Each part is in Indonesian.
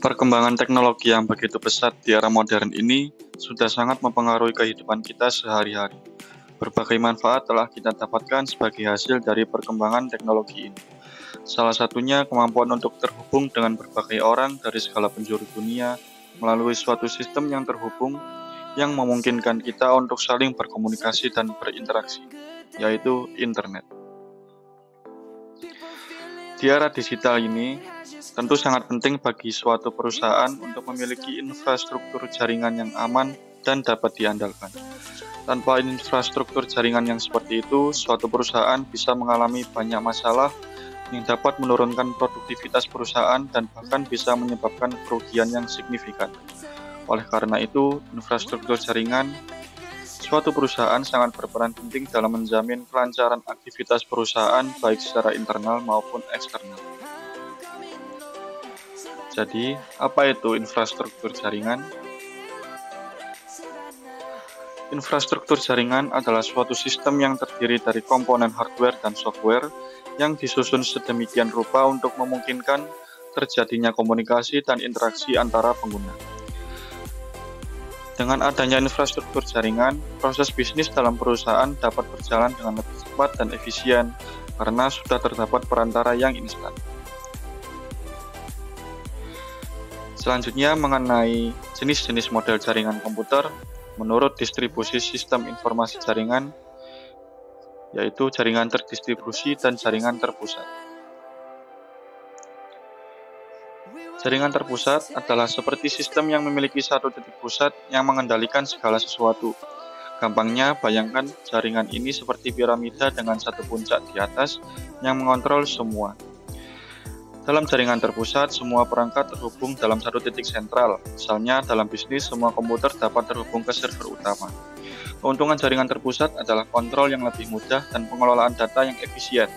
Perkembangan teknologi yang begitu pesat di era modern ini sudah sangat mempengaruhi kehidupan kita sehari-hari. Berbagai manfaat telah kita dapatkan sebagai hasil dari perkembangan teknologi ini. Salah satunya kemampuan untuk terhubung dengan berbagai orang dari segala penjuru dunia melalui suatu sistem yang terhubung yang memungkinkan kita untuk saling berkomunikasi dan berinteraksi, yaitu internet. Di era digital ini, tentu sangat penting bagi suatu perusahaan untuk memiliki infrastruktur jaringan yang aman dan dapat diandalkan. Tanpa infrastruktur jaringan yang seperti itu, suatu perusahaan bisa mengalami banyak masalah yang dapat menurunkan produktivitas perusahaan dan bahkan bisa menyebabkan kerugian yang signifikan. Oleh karena itu, infrastruktur jaringan suatu perusahaan sangat berperan penting dalam menjamin kelancaran aktivitas perusahaan baik secara internal maupun eksternal. Jadi, apa itu infrastruktur jaringan? Infrastruktur jaringan adalah suatu sistem yang terdiri dari komponen hardware dan software yang disusun sedemikian rupa untuk memungkinkan terjadinya komunikasi dan interaksi antara pengguna. Dengan adanya infrastruktur jaringan, proses bisnis dalam perusahaan dapat berjalan dengan lebih cepat dan efisien karena sudah terdapat perantara yang instan. Selanjutnya mengenai jenis-jenis model jaringan komputer, menurut distribusi sistem informasi jaringan, yaitu jaringan terdistribusi dan jaringan terpusat. Jaringan terpusat adalah seperti sistem yang memiliki satu titik pusat yang mengendalikan segala sesuatu. Gampangnya, bayangkan jaringan ini seperti piramida dengan satu puncak di atas yang mengontrol semua. Dalam jaringan terpusat, semua perangkat terhubung dalam satu titik sentral. Misalnya, dalam bisnis, semua komputer dapat terhubung ke server utama. Keuntungan jaringan terpusat adalah kontrol yang lebih mudah dan pengelolaan data yang efisien.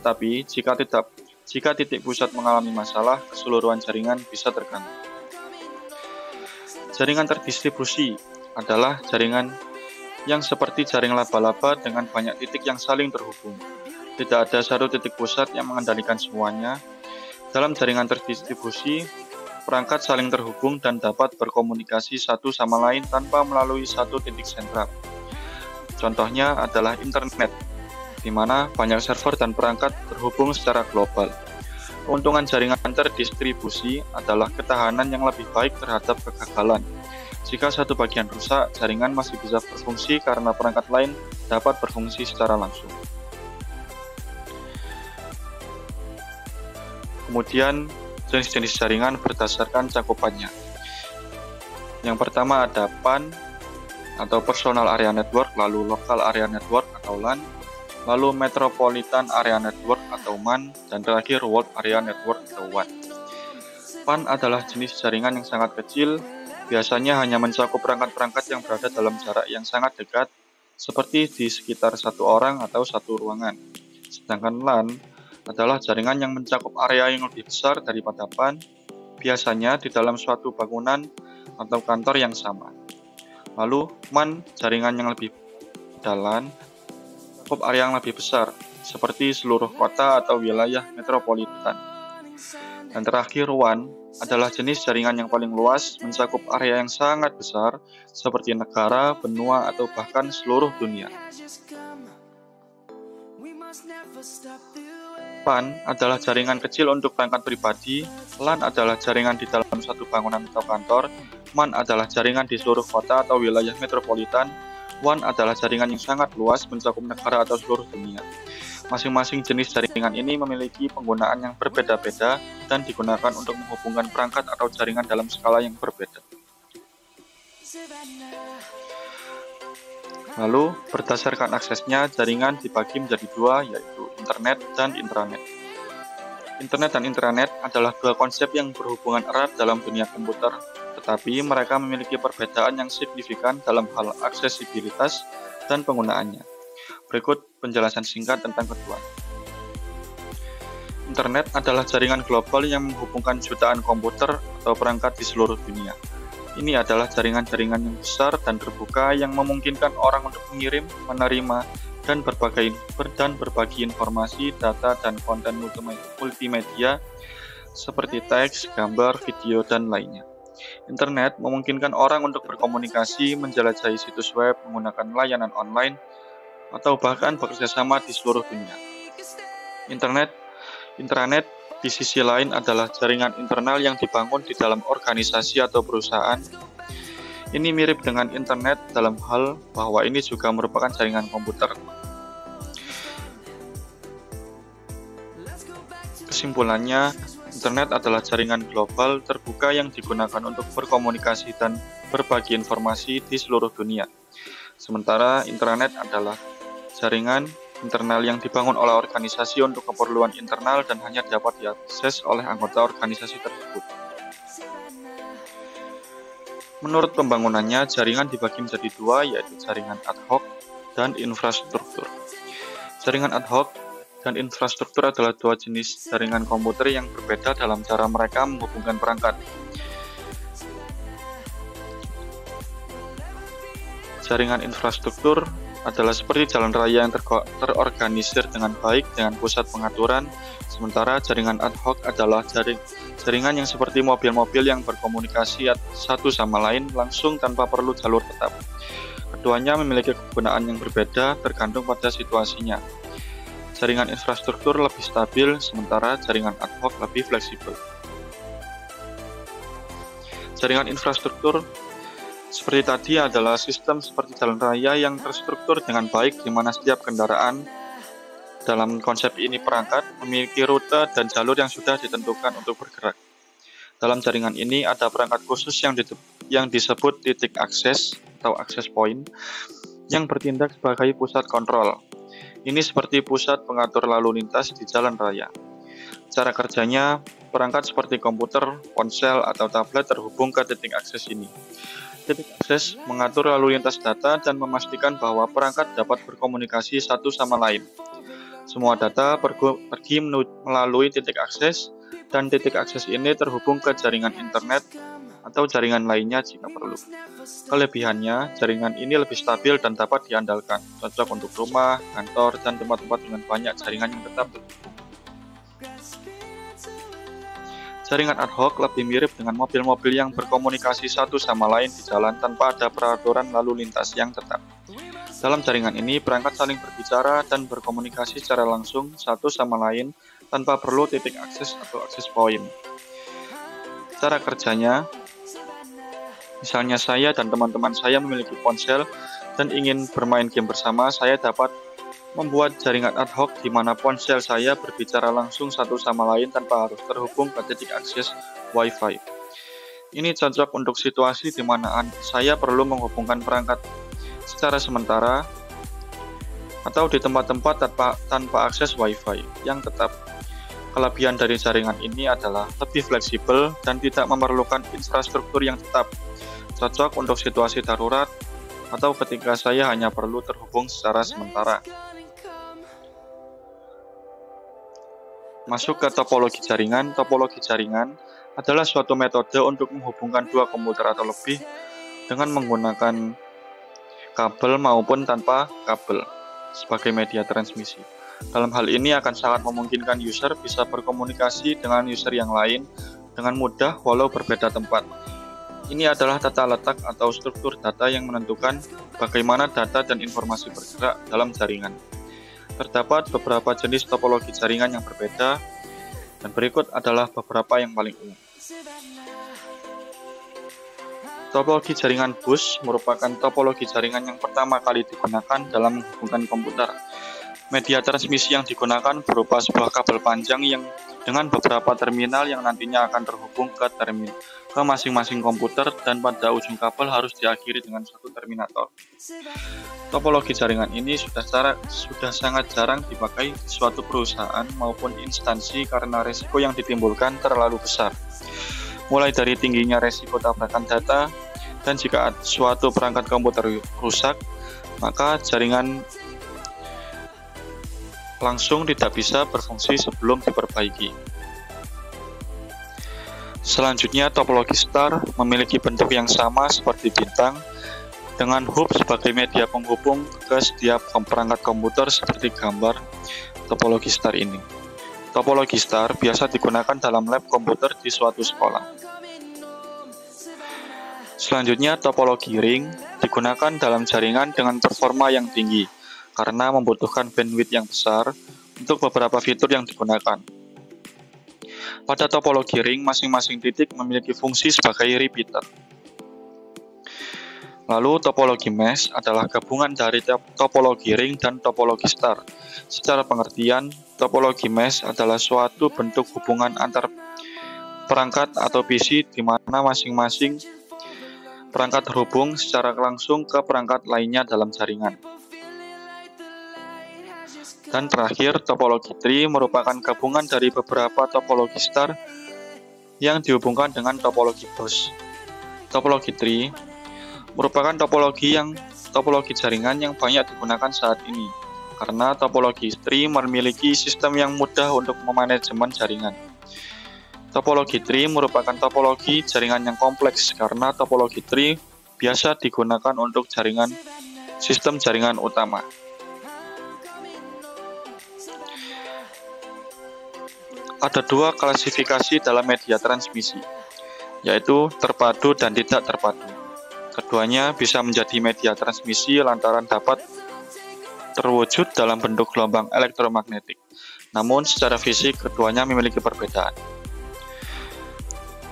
Tapi, jika titik pusat mengalami masalah, keseluruhan jaringan bisa terganggu. Jaringan terdistribusi adalah jaringan yang seperti jaring laba-laba dengan banyak titik yang saling terhubung. Tidak ada satu titik pusat yang mengendalikan semuanya. Dalam jaringan terdistribusi, perangkat saling terhubung dan dapat berkomunikasi satu sama lain tanpa melalui satu titik sentral. Contohnya adalah internet, di mana banyak server dan perangkat terhubung secara global. Keuntungan jaringan terdistribusi adalah ketahanan yang lebih baik terhadap kegagalan. Jika satu bagian rusak, jaringan masih bisa berfungsi karena perangkat lain dapat berfungsi secara langsung. Kemudian, jenis-jenis jaringan berdasarkan cakupannya. Yang pertama ada PAN atau Personal Area Network, lalu Local Area Network atau LAN, lalu Metropolitan Area Network atau MAN, dan terakhir World Area Network atau WAN. PAN adalah jenis jaringan yang sangat kecil, biasanya hanya mencakup perangkat-perangkat yang berada dalam jarak yang sangat dekat, seperti di sekitar satu orang atau satu ruangan. Sedangkan LAN adalah jaringan yang mencakup area yang lebih besar daripada PAN, biasanya di dalam suatu bangunan atau kantor yang sama. Lalu, MAN, jaringan yang lebih dalam, mencakup area yang lebih besar, seperti seluruh kota atau wilayah metropolitan. Dan terakhir, WAN adalah jenis jaringan yang paling luas, mencakup area yang sangat besar, seperti negara, benua, atau bahkan seluruh dunia. PAN adalah jaringan kecil untuk perangkat pribadi, LAN adalah jaringan di dalam satu bangunan atau kantor, MAN adalah jaringan di seluruh kota atau wilayah metropolitan, WAN adalah jaringan yang sangat luas mencakup negara atau seluruh dunia. Masing-masing jenis jaringan ini memiliki penggunaan yang berbeda-beda dan digunakan untuk menghubungkan perangkat atau jaringan dalam skala yang berbeda. Lalu, berdasarkan aksesnya, jaringan dibagi menjadi dua, yaitu internet dan intranet. Internet dan intranet adalah dua konsep yang berhubungan erat dalam dunia komputer, tetapi mereka memiliki perbedaan yang signifikan dalam hal aksesibilitas dan penggunaannya. Berikut penjelasan singkat tentang kedua. Internet adalah jaringan global yang menghubungkan jutaan komputer atau perangkat di seluruh dunia. Ini adalah jaringan-jaringan yang besar dan terbuka yang memungkinkan orang untuk mengirim, menerima, dan berbagi informasi, data, dan konten multimedia seperti teks, gambar, video, dan lainnya. Internet memungkinkan orang untuk berkomunikasi, menjelajahi situs web, menggunakan layanan online, atau bahkan bekerja sama di seluruh dunia. Intranet di sisi lain adalah jaringan internal yang dibangun di dalam organisasi atau perusahaan. Ini mirip dengan internet dalam hal bahwa ini juga merupakan jaringan komputer. Kesimpulannya, internet adalah jaringan global terbuka yang digunakan untuk berkomunikasi dan berbagi informasi di seluruh dunia. Sementara intranet adalah jaringan internal yang dibangun oleh organisasi untuk keperluan internal dan hanya dapat diakses oleh anggota organisasi tersebut. Menurut pembangunannya, jaringan dibagi menjadi dua, yaitu jaringan ad hoc dan infrastruktur. Jaringan ad hoc dan infrastruktur adalah dua jenis jaringan komputer yang berbeda dalam cara mereka menghubungkan perangkat. Jaringan infrastruktur adalah seperti jalan raya yang terorganisir dengan baik dengan pusat pengaturan, sementara jaringan ad hoc adalah jaringan yang seperti mobil-mobil yang berkomunikasi satu sama lain langsung tanpa perlu jalur tetap. Keduanya memiliki kegunaan yang berbeda tergantung pada situasinya. Jaringan infrastruktur lebih stabil, sementara jaringan ad hoc lebih fleksibel. Jaringan infrastruktur seperti tadi adalah sistem seperti jalan raya yang terstruktur dengan baik di mana setiap kendaraan dalam konsep ini perangkat memiliki rute dan jalur yang sudah ditentukan untuk bergerak. Dalam jaringan ini ada perangkat khusus yang disebut titik akses atau access point yang bertindak sebagai pusat kontrol. Ini seperti pusat pengatur lalu lintas di jalan raya. Cara kerjanya, perangkat seperti komputer, ponsel, atau tablet terhubung ke titik akses ini. Titik akses mengatur lalu lintas data dan memastikan bahwa perangkat dapat berkomunikasi satu sama lain. Semua data pergi melalui titik akses, dan titik akses ini terhubung ke jaringan internet atau jaringan lainnya jika perlu. Kelebihannya, jaringan ini lebih stabil dan dapat diandalkan, cocok untuk rumah, kantor, dan tempat-tempat dengan banyak jaringan yang tetap terhubung. Jaringan ad hoc lebih mirip dengan mobil-mobil yang berkomunikasi satu sama lain di jalan tanpa ada peraturan lalu lintas yang tetap. Dalam jaringan ini, perangkat saling berbicara dan berkomunikasi secara langsung satu sama lain tanpa perlu titik akses atau access point. Cara kerjanya, misalnya saya dan teman-teman saya memiliki ponsel dan ingin bermain game bersama, saya dapat membuat jaringan ad hoc di mana ponsel saya berbicara langsung satu sama lain tanpa harus terhubung ke titik akses Wi-Fi. Ini cocok untuk situasi di mana saya perlu menghubungkan perangkat secara sementara atau di tempat-tempat tanpa akses Wi-Fi yang tetap. Kelebihan dari jaringan ini adalah lebih fleksibel dan tidak memerlukan infrastruktur yang tetap, cocok untuk situasi darurat atau ketika saya hanya perlu terhubung secara sementara. Masuk ke topologi jaringan. Topologi jaringan adalah suatu metode untuk menghubungkan dua komputer atau lebih dengan menggunakan kabel maupun tanpa kabel sebagai media transmisi. Dalam hal ini akan sangat memungkinkan user bisa berkomunikasi dengan user yang lain dengan mudah walau berbeda tempat. Ini adalah tata letak atau struktur data yang menentukan bagaimana data dan informasi bergerak dalam jaringan. Terdapat beberapa jenis topologi jaringan yang berbeda, dan berikut adalah beberapa yang paling umum. Topologi jaringan bus merupakan topologi jaringan yang pertama kali digunakan dalam menghubungkan komputer. Media transmisi yang digunakan berupa sebuah kabel panjang yang dengan beberapa terminal yang nantinya akan terhubung ke masing-masing komputer, dan pada ujung kabel harus diakhiri dengan satu terminator. Topologi jaringan ini sudah sangat jarang dipakai di suatu perusahaan maupun instansi karena resiko yang ditimbulkan terlalu besar. Mulai dari tingginya resiko tabrakan data, dan jika suatu perangkat komputer rusak, maka jaringan langsung tidak bisa berfungsi sebelum diperbaiki. Selanjutnya, topologi star memiliki bentuk yang sama seperti bintang, dengan hub sebagai media penghubung ke setiap perangkat komputer seperti gambar topologi star ini. Topologi star biasa digunakan dalam lab komputer di suatu sekolah. Selanjutnya, topologi ring digunakan dalam jaringan dengan performa yang tinggi karena membutuhkan bandwidth yang besar untuk beberapa fitur yang digunakan. Pada topologi ring, masing-masing titik memiliki fungsi sebagai repeater. Lalu, topologi mesh adalah gabungan dari topologi ring dan topologi star. Secara pengertian, topologi mesh adalah suatu bentuk hubungan antar perangkat atau PC di mana masing-masing perangkat terhubung secara langsung ke perangkat lainnya dalam jaringan. Dan terakhir, topologi tree merupakan gabungan dari beberapa topologi star yang dihubungkan dengan topologi bus. Topologi tree merupakan topologi jaringan yang banyak digunakan saat ini, karena topologi tree memiliki sistem yang mudah untuk memanajemen jaringan. Topologi tree merupakan topologi jaringan yang kompleks karena topologi tree biasa digunakan untuk sistem jaringan utama. Ada dua klasifikasi dalam media transmisi, yaitu terpadu dan tidak terpadu. Keduanya bisa menjadi media transmisi lantaran dapat terwujud dalam bentuk gelombang elektromagnetik. Namun secara fisik keduanya memiliki perbedaan.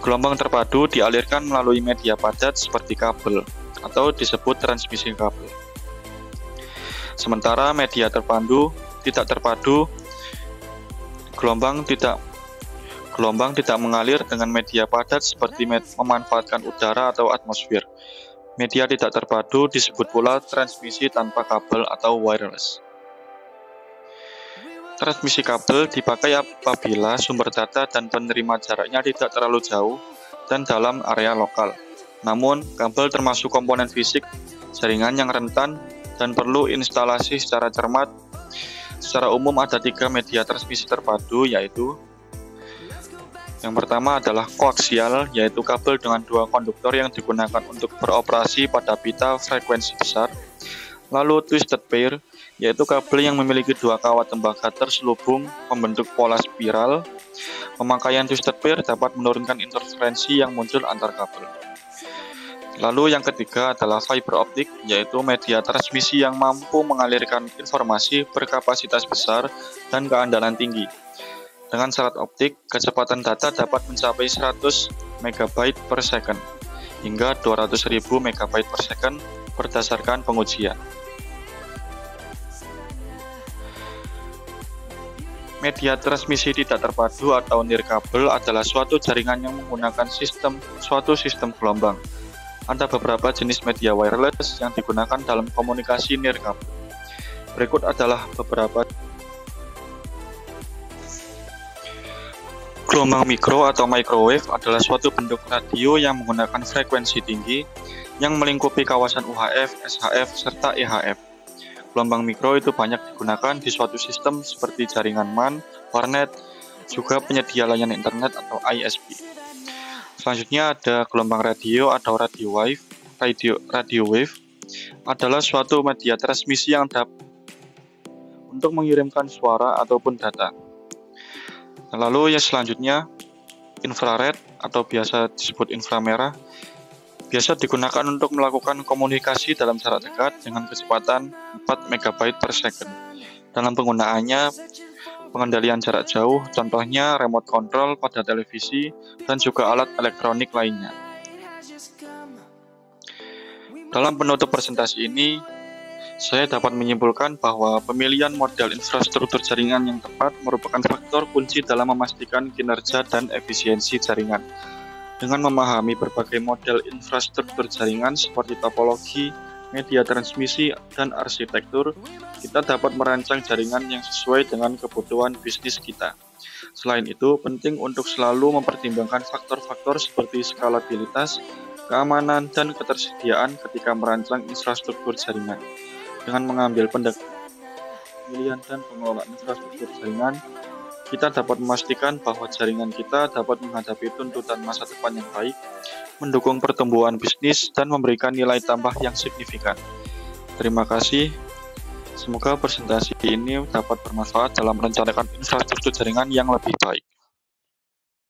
Gelombang terpadu dialirkan melalui media padat seperti kabel atau disebut transmisi kabel. Sementara media tidak terpadu, gelombang tidak mengalir dengan media padat seperti memanfaatkan udara atau atmosfer. Media tidak terpadu disebut pula transmisi tanpa kabel atau wireless. Transmisi kabel dipakai apabila sumber data dan penerima jaraknya tidak terlalu jauh dan dalam area lokal. Namun, kabel termasuk komponen fisik jaringan yang rentan dan perlu instalasi secara cermat. Secara umum ada 3 media transmisi terpadu, yaitu yang pertama adalah koaksial, yaitu kabel dengan 2 konduktor yang digunakan untuk beroperasi pada pita frekuensi besar. Lalu twisted pair, yaitu kabel yang memiliki 2 kawat tembaga terselubung membentuk pola spiral. Pemakaian twisted pair dapat menurunkan interferensi yang muncul antar kabel. Lalu yang ketiga adalah fiber optik, yaitu media transmisi yang mampu mengalirkan informasi berkapasitas besar dan keandalan tinggi. Dengan syarat optik, kecepatan data dapat mencapai 100 MB per second hingga 200.000 MB per second berdasarkan pengujian. Media transmisi tidak terpadu atau nirkabel adalah suatu jaringan yang menggunakan suatu sistem gelombang. Ada beberapa jenis media wireless yang digunakan dalam komunikasi nirkabel. Berikut adalah beberapa. Gelombang mikro atau microwave adalah suatu bentuk radio yang menggunakan frekuensi tinggi yang melingkupi kawasan UHF, SHF, serta EHF. Gelombang mikro itu banyak digunakan di suatu sistem seperti jaringan MAN, warnet, juga penyedia layanan internet atau ISP. Selanjutnya ada gelombang radio atau radio wave. Radio wave adalah suatu media transmisi yang dapat untuk mengirimkan suara ataupun data. Lalu yang selanjutnya infrared atau biasa disebut inframerah biasa digunakan untuk melakukan komunikasi dalam jarak dekat dengan kecepatan 4 MB per second. Dalam penggunaannya, pengendalian jarak jauh, contohnya remote control pada televisi dan juga alat elektronik lainnya. Dalam penutup presentasi ini, saya dapat menyimpulkan bahwa pemilihan model infrastruktur jaringan yang tepat merupakan faktor kunci dalam memastikan kinerja dan efisiensi jaringan. Dengan memahami berbagai model infrastruktur jaringan seperti topologi, media transmisi, dan arsitektur, kita dapat merancang jaringan yang sesuai dengan kebutuhan bisnis kita. Selain itu, penting untuk selalu mempertimbangkan faktor-faktor seperti skalabilitas, keamanan, dan ketersediaan ketika merancang infrastruktur jaringan. Dengan mengambil pemilihan dan pengelolaan infrastruktur jaringan, kita dapat memastikan bahwa jaringan kita dapat menghadapi tuntutan masa depan yang baik, mendukung pertumbuhan bisnis, dan memberikan nilai tambah yang signifikan. Terima kasih. Semoga presentasi ini dapat bermanfaat dalam merencanakan infrastruktur jaringan yang lebih baik.